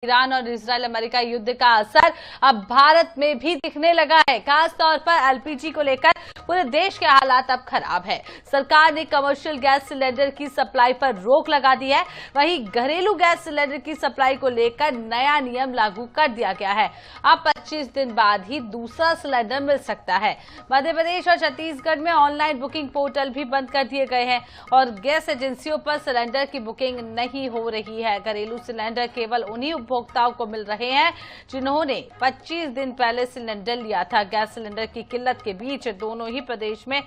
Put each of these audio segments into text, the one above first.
Iran और Israel America युद्ध का असर अब भारत में भी दिखने लगा है। खास तौर पर एलपीजी को लेकर पूरे देश के हालात अब खराब है। सरकार ने कमर्शियल गैस सिलेंडर की सप्लाई पर रोक लगा दी है। वहीं घरेलू गैस सिलेंडर की सप्लाई को लेकर नया नियम लागू कर दिया गया है। अब 25 दिन बाद ही दूसरा सिलेंडर मिल सकता है। मध्य प्रदेश और छत्तीसगढ़ में ऑनलाइन बुकिंग पोर्टल भी बंद कर दिए गए हैं और गैस एजेंसियों पर सिलेंडर की बुकिंग नहीं हो रही है। घरेलू सिलेंडर केवल उन्हीं उपभोक्ताओं को मिल रहे हैं जिन्होंने 25 दिन पहले सिलेंडर लिया था। गैस सिलेंडर की किल्लत के बीच दोनों ही प्रदेश में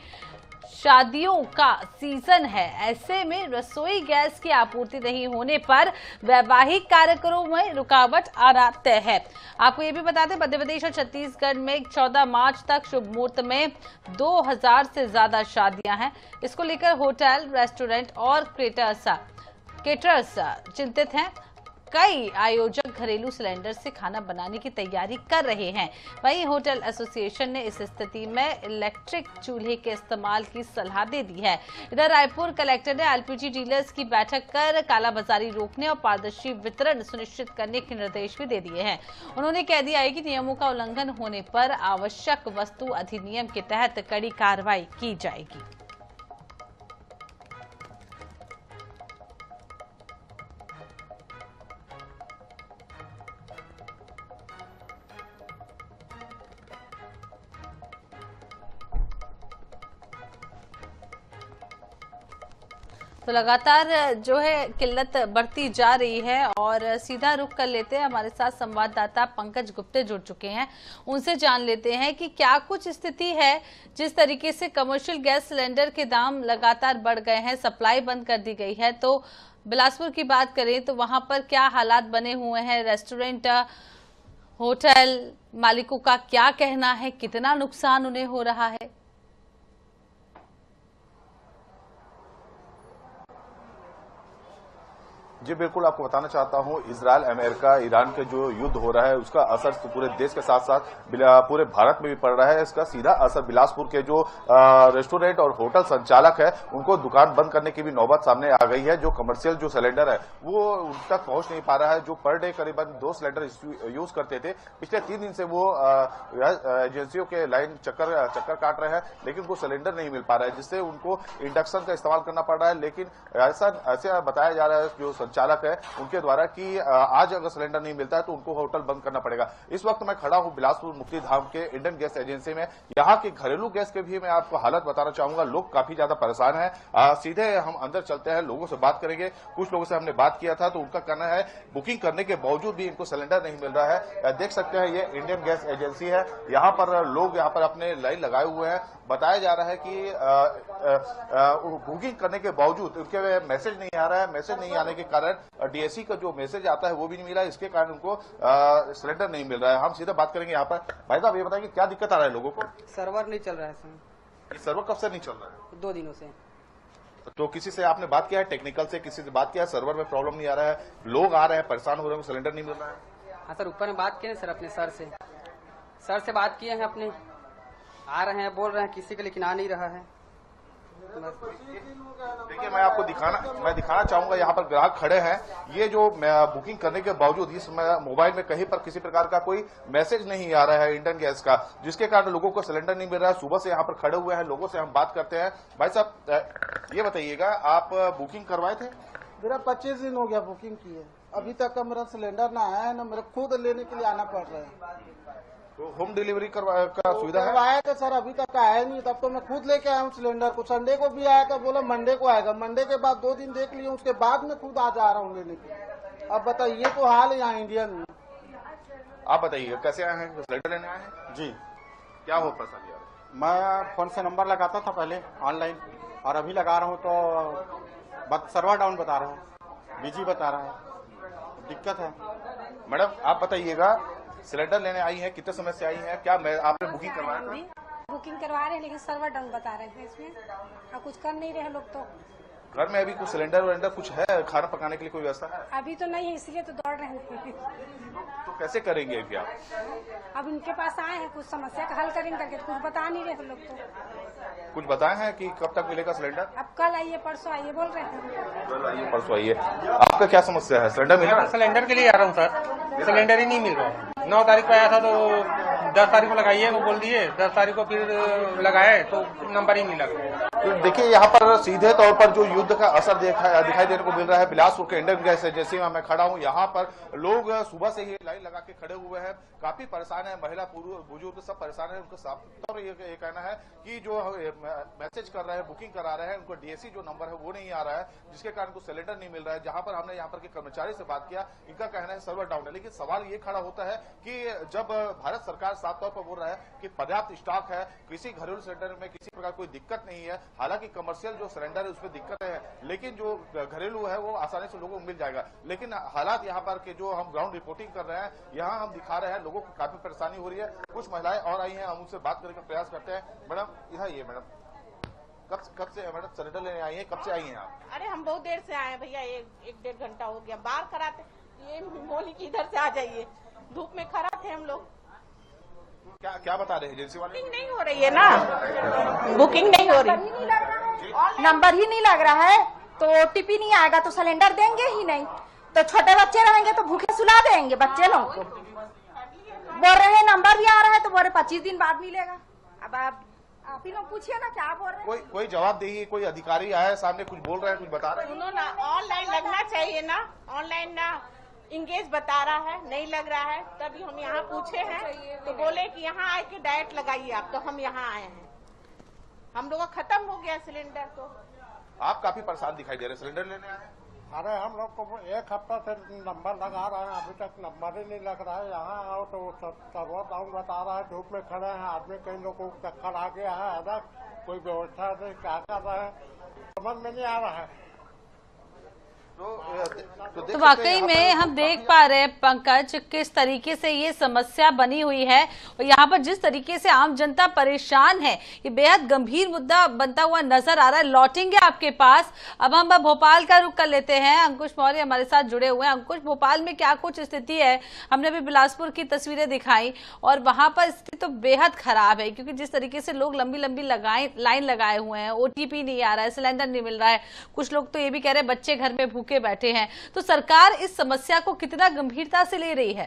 शादियों का सीजन है। ऐसे में रसोई गैस की आपूर्ति नहीं होने पर वैवाहिक कार्यक्रमों में रुकावट आना तय है। आपको ये भी बता दें, मध्य प्रदेश और छत्तीसगढ़ में 14 मार्च तक शुभ मुहूर्त में 2000 से ज्यादा शादियां हैं। इसको लेकर होटल, रेस्टोरेंट और केटरर्स चिंतित हैं। कई आयोजक घरेलू सिलेंडर से खाना बनाने की तैयारी कर रहे हैं। वहीं होटल एसोसिएशन ने इस स्थिति में इलेक्ट्रिक चूल्हे के इस्तेमाल की सलाह दे दी है। इधर रायपुर कलेक्टर ने एलपीजी डीलर्स की बैठक कर कालाबाजारी रोकने और पारदर्शी वितरण सुनिश्चित करने के निर्देश भी दे दिए हैं। उन्होंने कह दिया है कि नियमों का उल्लंघन होने पर आवश्यक वस्तु अधिनियम के तहत कड़ी कार्रवाई की जाएगी। तो लगातार जो है किल्लत बढ़ती जा रही है और सीधा रुख कर लेते हैं। हमारे साथ संवाददाता पंकज गुप्ते जुड़ चुके हैं, उनसे जान लेते हैं कि क्या कुछ स्थिति है। जिस तरीके से कमर्शियल गैस सिलेंडर के दाम लगातार बढ़ गए हैं, सप्लाई बंद कर दी गई है, तो बिलासपुर की बात करें तो वहां पर क्या हालात बने हुए हैं? रेस्टोरेंट, होटल मालिकों का क्या कहना है? कितना नुकसान उन्हें हो रहा है? जी बिल्कुल, आपको बताना चाहता हूं, इजराइल, अमेरिका, ईरान के जो युद्ध हो रहा है उसका असर तो पूरे देश के साथ साथ पूरे भारत में भी पड़ रहा है। इसका सीधा असर बिलासपुर के जो रेस्टोरेंट और होटल संचालक है उनको दुकान बंद करने की भी नौबत सामने आ गई है। जो कमर्शियल जो सिलेंडर है वो उन तक पहुंच नहीं पा रहा है। जो पर डे करीबन 2 सिलेंडर यूज करते थे, पिछले 3 दिन से वो एजेंसियों के लाइन चक्कर काट रहे हैं, लेकिन वो सिलेंडर नहीं मिल पा रहा है, जिससे उनको इंडक्शन का इस्तेमाल करना पड़ रहा है। लेकिन ऐसा बताया जा रहा है जो चालक है उनके द्वारा कि आज अगर सिलेंडर नहीं मिलता है तो उनको होटल बंद करना पड़ेगा। इस वक्त मैं खड़ा हूं बिलासपुर मुक्ति धाम के इंडियन गैस एजेंसी में। यहां के घरेलू गैस के भी मैं आपको हालत बताना चाहूंगा। लोग काफी ज्यादा परेशान हैं। सीधे हम अंदर चलते हैं, लोगों से बात करेंगे। कुछ लोगों से हमने बात किया था तो उनका कहना है बुकिंग करने के बावजूद भी इनको सिलेंडर नहीं मिल रहा है। देख सकते हैं ये इंडियन गैस एजेंसी है। यहाँ पर लोग यहाँ पर अपने लाइन लगाए हुए हैं। बताया जा रहा है कि बुकिंग करने के बावजूद उनके मैसेज नहीं आ रहा है। मैसेज नहीं आने के कारण डीएससी का जो मैसेज आता है वो भी नहीं मिला। इसके कारण उनको सिलेंडर नहीं मिल रहा है। हम सीधा बात करेंगे यहाँ पर। भाई साहब ये बताएंगे क्या दिक्कत आ रहा है लोगों को? सर्वर नहीं चल रहा है सर। सर्वर कब से नहीं चल रहा है? 2 दिनों से। तो किसी से आपने बात किया है, टेक्निकल से किसी से बात किया है? सर्वर में प्रॉब्लम नहीं आ रहा है, लोग आ रहे हैं, परेशान हो रहे हैं, सिलेंडर नहीं मिल रहा है? हाँ सर, ऊपर में बात किए सर अपने सर से बात किए हैं अपने। आ रहे हैं, बोल रहे हैं किसी के, लेकिन आ नहीं रहा है। देखिए मैं आपको दिखाना चाहूंगा, यहाँ पर ग्राहक खड़े हैं। ये जो बुकिंग करने के बावजूद इस मोबाइल में कहीं पर किसी प्रकार का कोई मैसेज नहीं आ रहा है इंडियन गैस का, जिसके कारण लोगों को सिलेंडर नहीं मिल रहा है। सुबह से यहाँ पर खड़े हुए हैं, लोगों से हम बात करते हैं। भाई साहब ये बताइएगा, आप बुकिंग करवाए थे? मेरा 25 दिन हो गया बुकिंग किए, अभी तक का मेरा सिलेंडर ना आया है, ना मेरा खुद लेने के लिए आना पड़ रहा है। तो होम डिलीवरी का सुविधा है? करवाया था सर, अभी तक आया नहीं। तब तो मैं खुद लेके आया हूँ सिलेंडर को। संडे को भी आया था, बोला मंडे को आएगा। मंडे के बाद 2 दिन देख लिए, उसके बाद मैं खुद आ जा रहा हूँ लेने के। अब बताइए, ये तो हाल है यहाँ इंडियन में। आप बताइए कैसे आए हैं? सिलेंडर लेने आए हैं जी। क्या हो परेशानी आ रही? मैं फोन से नंबर लगाता था पहले ऑनलाइन, और अभी लगा रहा हूँ तो सर्वर डाउन बता रहा है, बिजी बता रहा है, दिक्कत है। मैडम आप बताइएगा, सिलेंडर लेने आई है, कितने समय से आई है? क्या आपने बुकिंग करवाया था? बुकिंग करवा रहे हैं, लेकिन सर्वर डाउन बता रहे थे इसमें, और कुछ कर नहीं रहे लोग। तो घर में अभी कुछ सिलेंडर कुछ है, खाना पकाने के लिए कोई व्यवस्था है? अभी तो नहीं है, इसलिए तो दौड़ रहे हैं। तो कैसे करेंगे अभी आप? अब इनके पास आए हैं, कुछ समस्या का हल करेंगे करके, कुछ बता नहीं रहे लोग। तो कुछ बताए हैं कि कब तक मिलेगा सिलेंडर? अब कल आइए परसों आइए बोल रहे हैं। कल आइए परसों आइए। आपका क्या समस्या है? सिलेंडर मिल रहा है? सिलेंडर के लिए आ रहा हूँ सर, सिलेंडर ही नहीं मिल रहा है। 9 तारीख को आया था तो 10 तारीख को लगाइए वो बोल दिए, 10 तारीख को फिर लगाए तो नंबर ही नहीं लगा। तो देखिए यहाँ पर सीधे तौर पर जो युद्ध का असर दिखाई देने को मिल रहा है बिलासपुर के इंडियन गैस एजेंसी में मैं खड़ा हूँ। यहाँ पर लोग सुबह से ही लाइन लगा के खड़े हुए हैं, काफी परेशान है, महिला पुरुष बुजुर्ग सब परेशान है। उनका साफ तौर ये कहना है कि जो मैसेज कर रहे हैं, बुकिंग करा रहे हैं, उनको डीएसी जो नंबर है वो नहीं आ रहा है, जिसके कारण उनको सिलेंडर नहीं मिल रहा है। जहां पर हमने यहाँ पर के कर्मचारी से बात किया, इनका कहना है सर्वर डाउन है। लेकिन सवाल ये खड़ा होता है कि जब भारत सरकार साफ तौर पर बोल रहा है कि पर्याप्त स्टॉक है, किसी घरेलू सिलेंडर में किसी प्रकार कोई दिक्कत नहीं है, हालांकि कमर्शियल जो सिलेंडर है उसमें दिक्कत है, लेकिन जो घरेलू है वो आसानी से लोगों को मिल जाएगा। लेकिन हालात यहाँ पर के जो हम ग्राउंड रिपोर्टिंग कर रहे हैं, यहाँ हम दिखा रहे हैं लोगों को काफी परेशानी हो रही है। कुछ महिलाएं और आई हैं, हम उनसे बात करने का प्रयास करते हैं। मैडम इधर ये मैडम कब से मैडम सिलेंडर लेने आई है? कब से आई हैं आप? अरे हम बहुत देर से आए हैं भैया, एक डेढ़ घंटा हो गया। बाहर कराते ये बोली कि इधर से आ जाइए, धूप में खड़ा थे हम लोग। क्या बता रहे हैं एजेंसी वाले? बुकिंग नहीं हो रही है ना, बुकिंग नहीं हो रही, नंबर ही नहीं लग रहा है तो ओटीपी नहीं आएगा तो सिलेंडर देंगे ही नहीं। तो छोटे बच्चे रहेंगे तो भूखे सुला देंगे बच्चे लोग को। बोल रहे हैं नंबर भी आ रहा है तो बोल रहे 25 दिन बाद मिलेगा। अब आप ही लोग पूछिए ना क्या बोल रहे हैं। कोई जवाब देगी, कोई अधिकारी आया सामने कुछ बोल रहे हैं, कुछ बता रहे हैं? उन्होंने ऑनलाइन लगना चाहिए ना, ऑनलाइन ना इंगेज बता रहा है, नहीं लग रहा है। तभी हम यहाँ पूछे हैं तो बोले कि यहाँ आए के डायरेक्ट लगाइए आप, तो हम यहाँ आए हैं। हम लोग का खत्म हो गया सिलेंडर। तो आप काफी परेशान दिखाई दे रहे, सिलेंडर लेने आए? अरे हम लोग को 1 हफ्ता से नंबर लगा रहे हैं, अभी तक नंबर ही नहीं लग रहा है। यहाँ आओ तो सर्वर डाउन बता रहा है, धूप में खड़े हैं आदमी, कई लोगों को चक्कर आ गया है, अलग कोई व्यवस्था नहीं, क्या कर रहे हैं समझ में नहीं आ रहा है। तो वाकई में हम देख पा रहे हैं पंकज किस तरीके से ये समस्या बनी हुई है और यहाँ पर जिस तरीके से आम जनता परेशान है, ये बेहद गंभीर मुद्दा बनता हुआ नजर आ रहा है। लौटेंगे आपके पास, अब हम भोपाल का रुख कर लेते हैं। अंकुश मौर्य हमारे साथ जुड़े हुए हैं। अंकुश, भोपाल में क्या कुछ स्थिति है? हमने अभी बिलासपुर की तस्वीरें दिखाई और वहां पर स्थिति तो बेहद खराब है, क्योंकि जिस तरीके से लोग लंबी लंबी लाइन लगाए हुए हैं, ओटीपी नहीं आ रहा है, सिलेंडर नहीं मिल रहा है। कुछ लोग तो ये भी कह रहे हैं बच्चे घर में भूखे बैठे हैं। तो सरकार इस समस्या को कितना गंभीरता से ले रही है?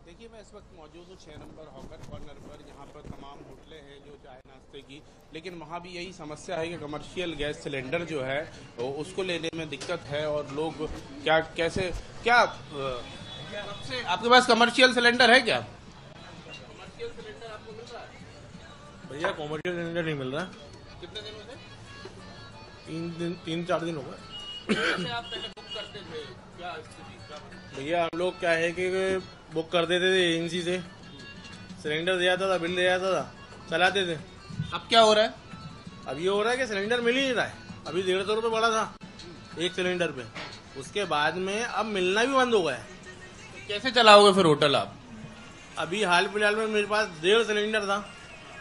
देखिए, मैं इस वक्त मौजूद हूँ 6 नंबर हॉकर कॉर्नर पर। यहाँ पर तमाम होटलें हैं जो चाय नाश्ते की, लेकिन वहाँ भी यही समस्या है कि कमर्शियल गैस सिलेंडर जो है उसको लेने में दिक्कत है। और लोग आपके पास कमर्शियल सिलेंडर है क्या? कमर्शियल सिलेंडर आपको मिल रहा है? भैया कमर्शियल सिलेंडर नहीं मिल रहा। कितने दिनों से? 3-4 दिन हो गए। आप पहले बुक करते थे, क्या स्थिति? भैया हम लोग क्या है कि बुक कर देते थे एजेंसी से, सिलेंडर दे जाता था, बिल दे जाता था, चलाते थे। अब क्या हो रहा है? अब ये हो रहा है कि सिलेंडर मिल ही नहीं रहा है। अभी 150 रुपये बढ़ा था एक सिलेंडर पे, उसके बाद में अब मिलना भी बंद हो गया है। कैसे चलाओगे फिर होटल आप? अभी हाल फिलहाल में मेरे पास 1.5 सिलेंडर था,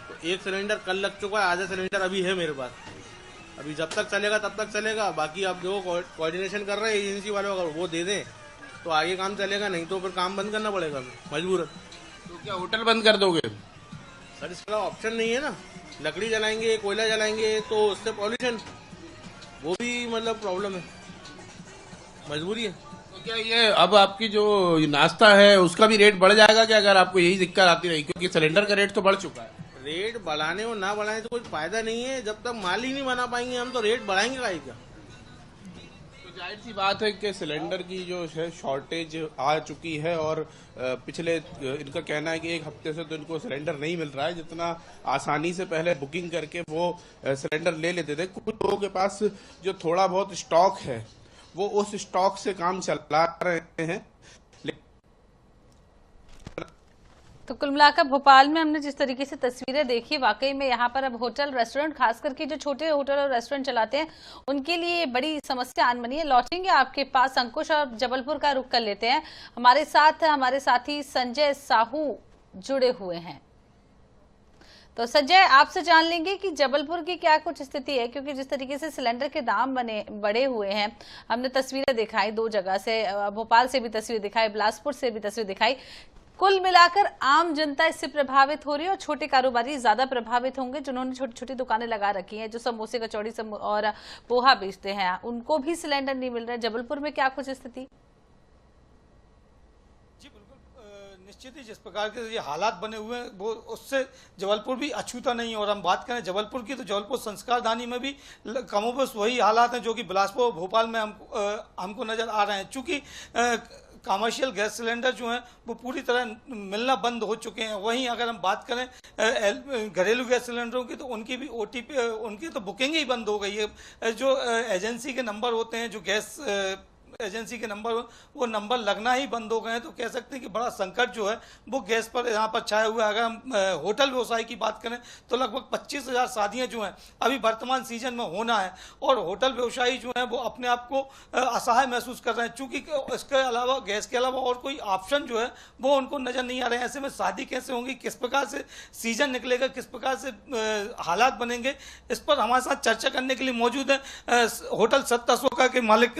तो 1 सिलेंडर कल लग चुका है, आधा सिलेंडर अभी है मेरे पास। अभी जब तक चलेगा तब तक चलेगा, बाकी अब जो कोऑर्डिनेशन कर रहे हैं एजेंसी वालों, अगर वो दे दें तो आगे काम चलेगा, नहीं तो फिर काम बंद करना पड़ेगा मजबूरन। तो क्या होटल बंद कर दोगे? सर इसका ऑप्शन नहीं है ना, लकड़ी जलाएंगे, कोयला जलाएंगे तो उससे पॉल्यूशन, वो भी मतलब प्रॉब्लम है, मजबूरी है। तो क्या ये अब आपकी जो नाश्ता है उसका भी रेट बढ़ जाएगा क्या, अगर आपको यही दिक्कत आती रही? क्योंकि सिलेंडर का रेट तो बढ़ चुका है। रेट बढ़ाने और ना बढ़ाने तो कोई फायदा नहीं है, जब तक माल ही नहीं बना पाएंगे हम तो रेट बढ़ाएंगे काहे का। तो जाहिर सी बात है कि सिलेंडर की जो है शॉर्टेज आ चुकी है और पिछले इनका कहना है कि 1 हफ्ते से तो इनको सिलेंडर नहीं मिल रहा है, जितना आसानी से पहले बुकिंग करके वो सिलेंडर ले लेते थे। कुछ लोगों के पास जो थोड़ा बहुत स्टॉक है वो उस स्टॉक से काम चला रहे हैं। तो कुल मिलाकर भोपाल में हमने जिस तरीके से तस्वीरें देखी, वाकई में यहाँ पर अब होटल रेस्टोरेंट, खास करके जो छोटे होटल और रेस्टोरेंट चलाते हैं, उनके लिए बड़ी समस्या आन बनी है। लौटेंगे आपके पास अंकुश और जबलपुर का रुख कर लेते हैं। हमारे साथ हमारे साथी संजय साहू जुड़े हुए हैं। तो संजय, आपसे जान लेंगे कि जबलपुर की क्या कुछ स्थिति है, क्योंकि जिस तरीके से सिलेंडर के दाम बढ़े हुए हैं, हमने तस्वीरें दिखाई 2 जगह से, भोपाल से भी तस्वीर दिखाई, बिलासपुर से भी तस्वीर दिखाई। कुल मिलाकर आम जनता इससे प्रभावित हो रही है और छोटे कारोबारी ज्यादा प्रभावित होंगे, जिन्होंने छोटी छोटी दुकानें लगा रखी हैं, जो समोसे कचौड़ी और पोहा बेचते हैं, उनको भी सिलेंडर नहीं मिल रहा है। जबलपुर में क्या कुछ स्थिति? निश्चित ही जिस प्रकार के ये हालात बने हुए हैं वो उससे जबलपुर भी अछूता नहीं है। और हम बात करें जबलपुर की तो जबलपुर संस्कारधानी में भी कमोबेश वही हालात हैं जो कि बिलासपुर और भोपाल में हमको नजर आ रहे हैं। चूंकि कमर्शियल गैस सिलेंडर जो हैं वो पूरी तरह मिलना बंद हो चुके हैं। वहीं अगर हम बात करें घरेलू गैस सिलेंडरों की तो उनकी भी OTP उनकी तो बुकिंग ही बंद हो गई है। जो एजेंसी के नंबर होते हैं, जो गैस एजेंसी के नंबर, वो नंबर लगना ही बंद हो गए हैं। तो कह सकते हैं कि बड़ा संकट जो है वो गैस पर यहाँ पर छाया हुआ है। अगर हम होटल व्यवसाय की बात करें तो लगभग 25,000 शादियां जो हैं अभी वर्तमान सीजन में होना है और होटल व्यवसायी जो हैं वो अपने आप को असहाय महसूस कर रहे हैं। चूंकि इसके अलावा गैस के अलावा और कोई ऑप्शन जो है वो उनको नजर नहीं आ रहे हैं। ऐसे में शादी कैसे होंगी, किस प्रकार से सीजन निकलेगा, किस प्रकार से हालात बनेंगे, इस पर हमारे साथ चर्चा करने के लिए मौजूद है होटल सत्ता अशोका के मालिक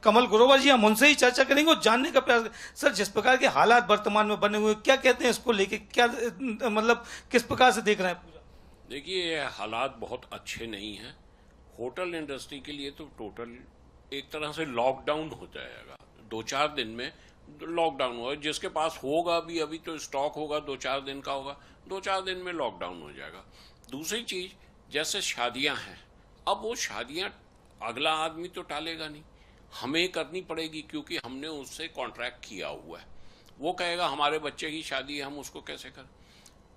कमल ग्रोवर जी। हम उनसे ही चर्चा करेंगे और जानने का प्रयास। सर, जिस प्रकार के हालात वर्तमान में बने हुए, क्या कहते हैं इसको लेके, क्या मतलब किस प्रकार से देख रहे हैं पूरा? देखिए, हालात बहुत अच्छे नहीं हैं। होटल इंडस्ट्री के लिए तो टोटल एक तरह से लॉकडाउन हो जाएगा। 2-4 दिन में लॉकडाउन होगा। जिसके पास होगा भी, अभी तो स्टॉक होगा 2-4 दिन का होगा, 2-4 दिन में लॉकडाउन हो जाएगा। दूसरी चीज, जैसे शादियां हैं, अब वो शादियां अगला आदमी तो टालेगा नहीं, हमें करनी पड़ेगी क्योंकि हमने उससे कॉन्ट्रैक्ट किया हुआ है। वो कहेगा हमारे बच्चे की शादी है, हम उसको कैसे करें।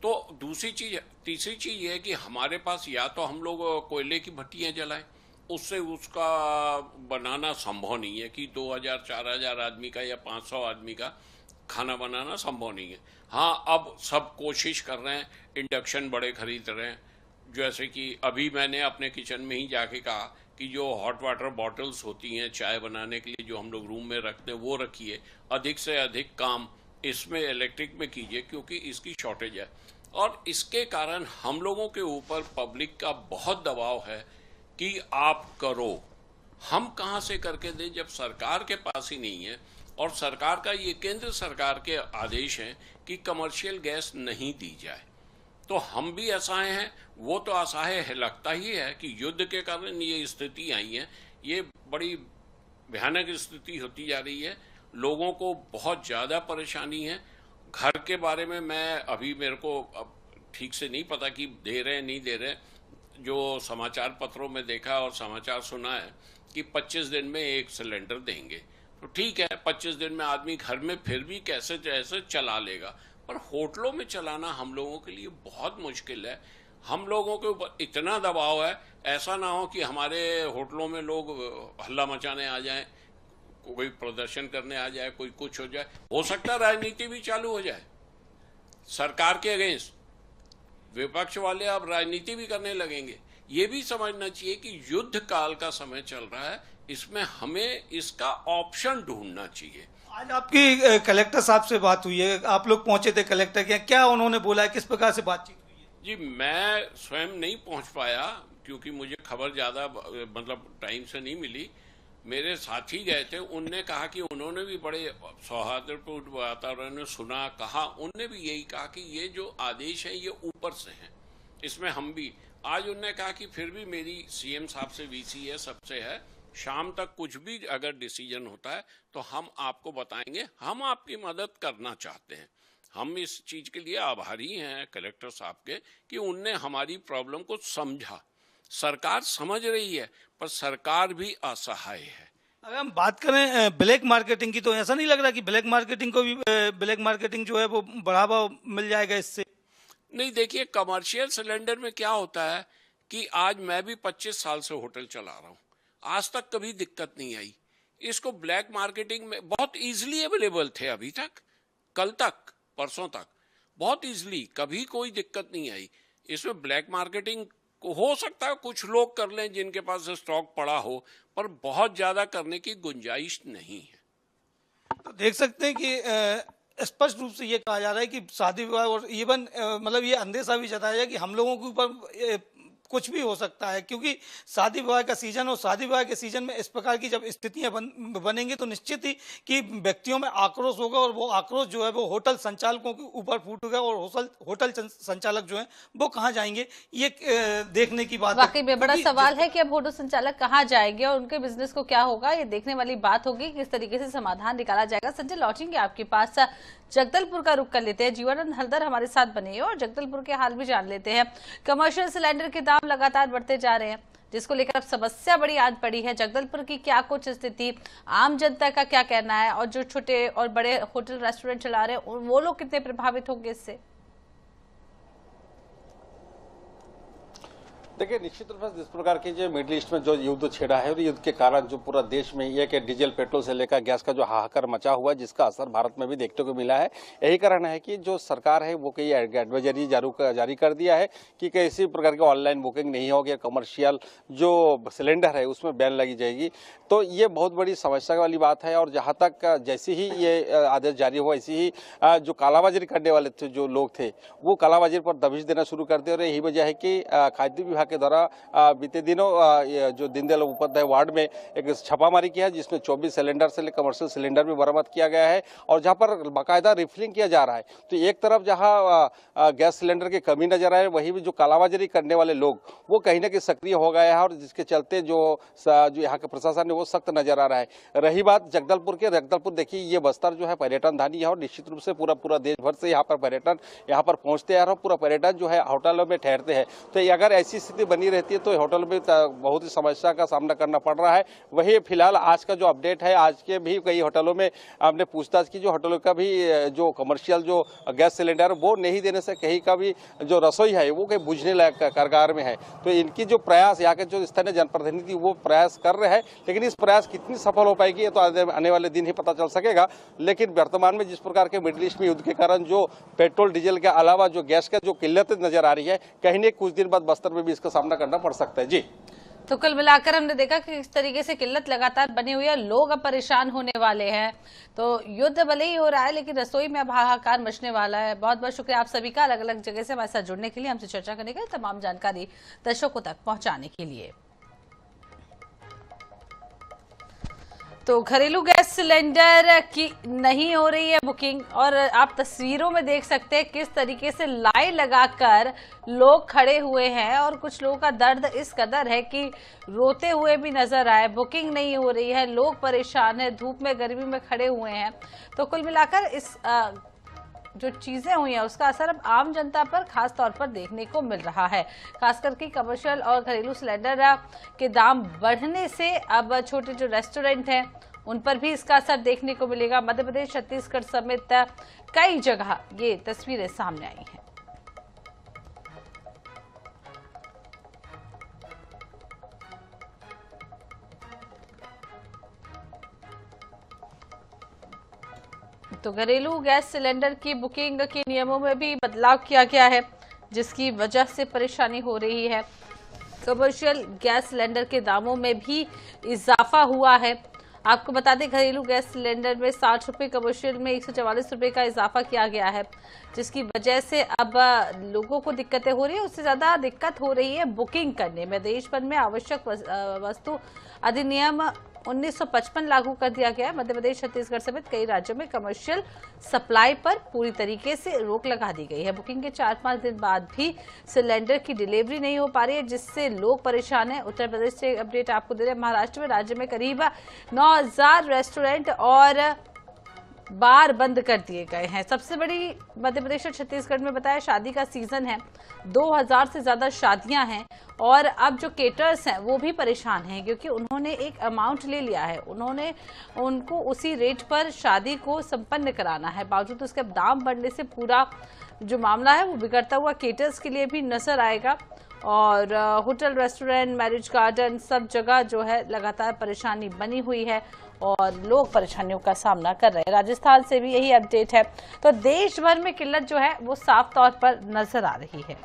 तो दूसरी चीज, तीसरी चीज ये है कि हमारे पास या तो हम लोग कोयले की भट्टियां जलाएं, उससे उसका बनाना संभव नहीं है कि 2,000-4,000 आदमी का या 500 आदमी का खाना बनाना संभव नहीं है। हाँ, अब सब कोशिश कर रहे हैं, इंडक्शन बड़े खरीद रहे हैं। जैसे कि अभी मैंने अपने किचन में ही जाके कहा कि जो हॉट वाटर बॉटल्स होती हैं चाय बनाने के लिए जो हम लोग रूम में रखते हैं वो रखिए, अधिक से अधिक काम इसमें इलेक्ट्रिक में कीजिए क्योंकि इसकी शॉर्टेज है। और इसके कारण हम लोगों के ऊपर पब्लिक का बहुत दबाव है कि आप करो। हम कहाँ से करके दें जब सरकार के पास ही नहीं है। और सरकार का ये केंद्र सरकार के आदेश हैं कि कमर्शियल गैस नहीं दी जाए। तो हम भी असहाय हैं। वो तो असहाय है, लगता ही है कि युद्ध के कारण ये स्थिति आई है। ये बड़ी भयानक स्थिति होती जा रही है। लोगों को बहुत ज़्यादा परेशानी है। घर के बारे में मैं अभी मेरे को अब ठीक से नहीं पता कि दे रहे नहीं दे रहे। जो समाचार पत्रों में देखा और समाचार सुना है कि 25 दिन में 1 सिलेंडर देंगे। तो ठीक है, 25 दिन में आदमी घर में फिर भी कैसे जैसे चला लेगा, पर होटलों में चलाना हम लोगों के लिए बहुत मुश्किल है। हम लोगों के ऊपर इतना दबाव है, ऐसा ना हो कि हमारे होटलों में लोग हल्ला मचाने आ जाएं, कोई प्रदर्शन करने आ जाए, कोई कुछ हो जाए। हो सकता है राजनीति भी चालू हो जाए सरकार के अगेंस्ट। विपक्ष वाले अब राजनीति भी करने लगेंगे। ये भी समझना चाहिए कि युद्ध काल का समय चल रहा है, इसमें हमें इसका ऑप्शन ढूंढना चाहिए। आज आपकी कलेक्टर साहब से बात हुई है, आप लोग पहुंचे थे कलेक्टर के, क्या उन्होंने बोला है, किस प्रकार से बातचीत हुई है? जी, मैं स्वयं नहीं पहुंच पाया क्योंकि मुझे खबर ज्यादा मतलब टाइम से नहीं मिली। मेरे साथी गए थे, उनने कहा कि उन्होंने भी बड़े सौहार्दपूर्ण वातावरण में सुना, कहा। उनने भी यही कहा कि ये जो आदेश है ये ऊपर से हैं, इसमें हम भी। आज उनने कहा कि फिर भी मेरी CM साहब से, VC है, सबसे है, शाम तक कुछ भी अगर डिसीजन होता है तो हम आपको बताएंगे। हम आपकी मदद करना चाहते हैं। हम इस चीज के लिए आभारी हैं कलेक्टर साहब के कि उनने हमारी प्रॉब्लम को समझा। सरकार समझ रही है पर सरकार भी असहाय है। अगर हम बात करें ब्लैक मार्केटिंग की तो ऐसा नहीं लग रहा कि ब्लैक मार्केटिंग को भी, ब्लैक मार्केटिंग जो है वो बढ़ावा मिल जाएगा इससे? नहीं, देखिए, कमर्शियल सिलेंडर में क्या होता है कि आज मैं भी 25 साल से होटल चला रहा हूँ, आज तक कभी दिक्कत नहीं आई। इसको ब्लैक मार्केटिंग में बहुत इजीली अवेलेबल थे, अभी तक, कल तक, परसों तक बहुत इजीली, कभी कोई दिक्कत नहीं आई। इसमें ब्लैक मार्केटिंग को हो सकता है कुछ लोग कर लें जिनके पास स्टॉक पड़ा हो, पर बहुत ज्यादा करने की गुंजाइश नहीं है। तो देख सकते हैं कि स्पष्ट रूप से ये कहा जा रहा है कि शादी विवाह और इवन मतलब ये अंदेशा भी जताया जाए कि हम लोगों के ऊपर कुछ भी हो सकता है, क्योंकि शादी विवाह का सीजन और शादी विवाह के सीजन में इस प्रकार की जब स्थितियां बनेंगी तो निश्चित ही कि व्यक्तियों में आक्रोश होगा और वो आक्रोश जो है वो होटल संचालकों के ऊपर फूटेगा और होटल संचालक जो है वो कहाँ जाएंगे, ये देखने की बात वाकई में बड़ा सवाल है कि अब होटल संचालक कहाँ जाएंगे और उनके बिजनेस को क्या होगा, ये देखने वाली बात होगी किस तरीके से समाधान निकाला जाएगा। संजय, लौटेंगे आपके पास, जगदलपुर का रुख कर लेते हैं। जीवानंद हलदर हमारे साथ बने हैं और जगदलपुर के हाल भी जान लेते हैं। कमर्शियल सिलेंडर के दाम लगातार बढ़ते जा रहे हैं, जिसको लेकर अब समस्या बड़ी आज पड़ी है। जगदलपुर की क्या कुछ स्थिति, आम जनता का क्या कहना है और जो छोटे और बड़े होटल रेस्टोरेंट चला रहे हैं वो लोग कितने प्रभावित होंगे इससे? देखिए, निश्चित रूप से जिस प्रकार की जो मिडिल ईस्ट में जो युद्ध छेड़ा है और युद्ध के कारण जो पूरा देश में ये कि डीजल पेट्रोल से लेकर गैस का जो हाहाकार मचा हुआ है, जिसका असर भारत में भी देखने को मिला है। यही कारण है कि जो सरकार है वो कई एडवाइजरी जारी कर दिया है कि किसी प्रकार की ऑनलाइन बुकिंग नहीं होगी, कमर्शियल जो सिलेंडर है उसमें बैन लगी जाएगी। तो ये बहुत बड़ी समस्या वाली बात है। और जहाँ तक जैसे ही ये आदेश जारी हुआ, ऐसे ही जो कालाबाजारी करने वाले थे जो लोग थे वो कालाबाजारी पर दबिश देना शुरू कर दिए। और यही वजह है कि खाद्य विभाग के द्वारा बीते दिनों जो दीनदयाल उपाध्याय वार्ड में एक छापामारी किया है, जिसमें 24 सिलेंडर से लेकर कमर्शियल सिलेंडर भी बरामद किया गया है और जहां पर बाकायदा रिफिलिंग किया जा रहा है। तो एक तरफ जहां गैस सिलेंडर की कमी नजर आए, वहीं भी जो कालाबाजारी करने वाले लोग वो कहीं ना कहीं सक्रिय हो गए हैं और जिसके चलते जो यहाँ के प्रशासन है वो सख्त नजर आ रहा है। रही बात जगदलपुर के, जगदलपुर देखिए ये बस्तर जो है पर्यटन धानी है और निश्चित रूप से पूरा देश भर से यहाँ पर पर्यटन यहाँ पर पहुंचते हैं और पूरा पर्यटन जो है होटलों में ठहरते हैं। तो अगर ऐसी स्थिति बनी रहती है तो होटल में बहुत ही समस्या का सामना करना पड़ रहा है। वही फिलहाल आज का जो अपडेट है, आज के भी कई होटलों में हमने पूछताछ की, जो होटलों का भी जो कमर्शियल जो गैस सिलेंडर वो नहीं देने से कहीं का भी जो रसोई है वो कहीं बुझने लायक कारगर में है। तो इनकी जो प्रयास यहाँ के जो स्थानीय जनप्रतिनिधि वो प्रयास कर रहे हैं, लेकिन इस प्रयास कितनी सफल हो पाएगी ये तो आने वाले दिन ही पता चल सकेगा। लेकिन वर्तमान में जिस प्रकार के मिडिल ईस्ट में युद्ध के कारण जो पेट्रोल डीजल के अलावा जो गैस का जो किल्लत नजर आ रही है, कहीं न कुछ दिन बाद बस्तर में भी इसका सामना करना पड़ सकता है। जी, तो कुल मिलाकर हमने देखा कि इस तरीके से किल्लत लगातार बनी हुई है, लोग अब परेशान होने वाले हैं। तो युद्ध भले ही हो रहा है लेकिन रसोई में अब हाहाकार मचने वाला है। बहुत बहुत शुक्रिया आप सभी का अलग अलग जगह से हमारे साथ जुड़ने के लिए, हमसे चर्चा करने के लिए, तमाम जानकारी दर्शकों तक पहुंचाने के लिए। तो घरेलू गैस सिलेंडर की नहीं हो रही है बुकिंग और आप तस्वीरों में देख सकते हैं किस तरीके से लाइन लगाकर लोग खड़े हुए हैं और कुछ लोगों का दर्द इस कदर है कि रोते हुए भी नजर आए। बुकिंग नहीं हो रही है, लोग परेशान हैं, धूप में गर्मी में खड़े हुए हैं। तो कुल मिलाकर इस जो चीजें हुई हैं उसका असर अब आम जनता पर खास तौर पर देखने को मिल रहा है। खासकर कि कमर्शियल और घरेलू सिलेंडर के दाम बढ़ने से अब छोटे जो रेस्टोरेंट हैं उन पर भी इसका असर देखने को मिलेगा। मध्य प्रदेश, छत्तीसगढ़ समेत कई जगह ये तस्वीरें सामने आई हैं। तो घरेलू गैस सिलेंडर की बुकिंग के नियमों में भी बदलाव किया गया है, जिसकी वजह से परेशानी हो रही है। कमर्शियल गैस सिलेंडर के दामों में भी इजाफा हुआ है। आपको बता दें घरेलू गैस सिलेंडर में 60 रुपये, कमर्शियल में 144 रुपये का इजाफा किया गया है, जिसकी वजह से अब लोगों को दिक्कतें हो रही है। उससे ज्यादा दिक्कत हो रही है बुकिंग करने में। देश भर में आवश्यक वस्तु अधिनियम 1955 लागू कर दिया गया है। मध्य प्रदेश, छत्तीसगढ़ समेत कई राज्यों में कमर्शियल सप्लाई पर पूरी तरीके से रोक लगा दी गई है। बुकिंग के 4-5 दिन बाद भी सिलेंडर की डिलीवरी नहीं हो पा रही है, जिससे लोग परेशान हैं। उत्तर प्रदेश से अपडेट आपको दे रहे हैं। महाराष्ट्र में राज्य में करीब 9000 रेस्टोरेंट और बार बंद कर दिए गए हैं। सबसे बड़ी मध्य प्रदेश और छत्तीसगढ़ में बताया शादी का सीजन है, 2000 से ज्यादा शादियां हैं और अब जो केटर्स हैं वो भी परेशान हैं क्योंकि उन्होंने एक अमाउंट ले लिया है, उनको उसी रेट पर शादी को संपन्न कराना है। बावजूद उसके दाम बढ़ने से पूरा जो मामला है वो बिगड़ता हुआ केटर्स के लिए भी नजर आएगा और होटल, रेस्टोरेंट, मैरिज गार्डन सब जगह जो है लगातार परेशानी बनी हुई है और लोग परेशानियों का सामना कर रहे हैं। राजस्थान से भी यही अपडेट है। तो देश भर में किल्लत जो है वो साफ तौर पर नजर आ रही है।